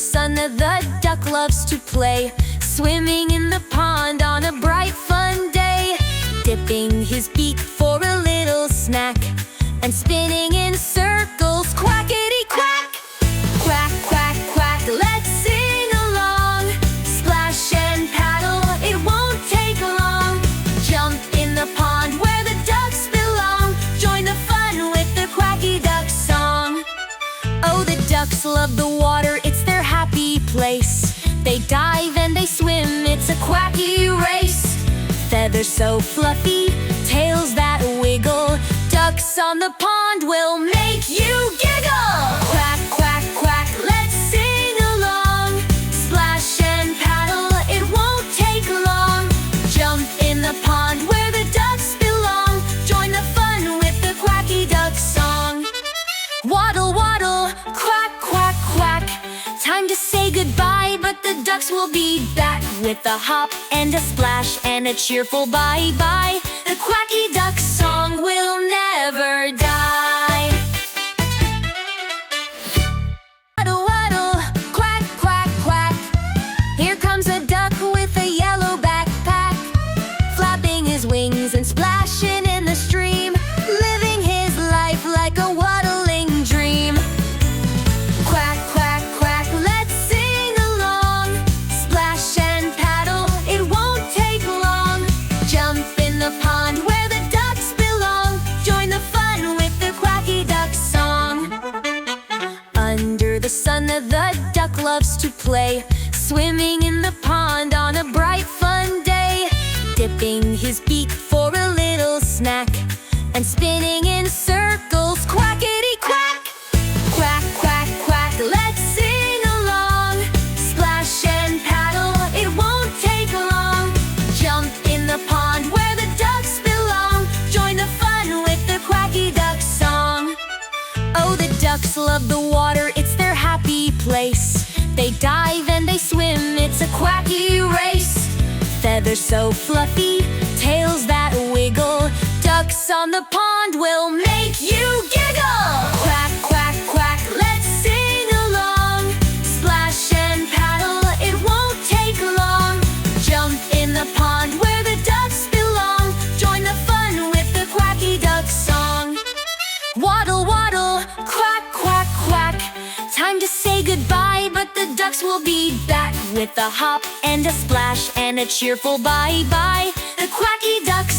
sun, the duck loves to play, swimming in the pond on a bright fun day, dipping his beak for a little snack, and spinning in circles, quackity quack. Quack, quack, quack, let's sing along. Splash and paddle, it won't take long. Jump in the pond where the ducks belong. Join the fun with the Quacky Duck Song. Oh, the ducks love the water, it's their happy place. They dive and they swim, it's a quacky race. Feathers so fluffy, tails that wiggle. Ducks on the pond will make you giggle. Quack, quack, quack, let's sing along. Splash and paddle, it won't take long. Jump in the pond where the ducks belong. Join the fun with the Quacky Duck Song. Waddle, waddle, quack, quack, quack. Time to say goodbye, but the ducks will be back with a hop and a splash and a cheerful bye-bye. The Quacky Duck Song will never die. Waddle, waddle, quack, quack, quack. Here comes a duck with a yellow backpack, flapping his wings and splashing in the stream, living his life like a waddling dream. Quack, quack, quack, let's sing along. Splash and paddle, it won't take long. Jump in the pond where the ducks belong. Join the fun with the Quacky Duck Song. Under the sun, the duck loves to play, swimming in the pond on a bright fun day, dipping his beak for a little snack, and spinning in circles, quackity quack. Quack, quack, quack, let's sing along. Splash and paddle, it won't take long. Jump in the pond where the ducks belong. Join the fun with the Quacky Duck Song. Oh, the ducks love the water, it's their happy place. They dive and they swim, it's a quacky race. Feathers so fluffy, tails that wiggle. Ducks on the pond will make you giggle. Quack, quack, quack, let's sing along. Splash and paddle, it won't take long. Jump in the pond where the ducks belong. Join the fun with the Quacky Duck Song. Waddle, waddle, quack, quack, quack. Time to say goodbye, but the ducks will be back with a hop and a splash and a cheerful bye-bye. The Quacky Duck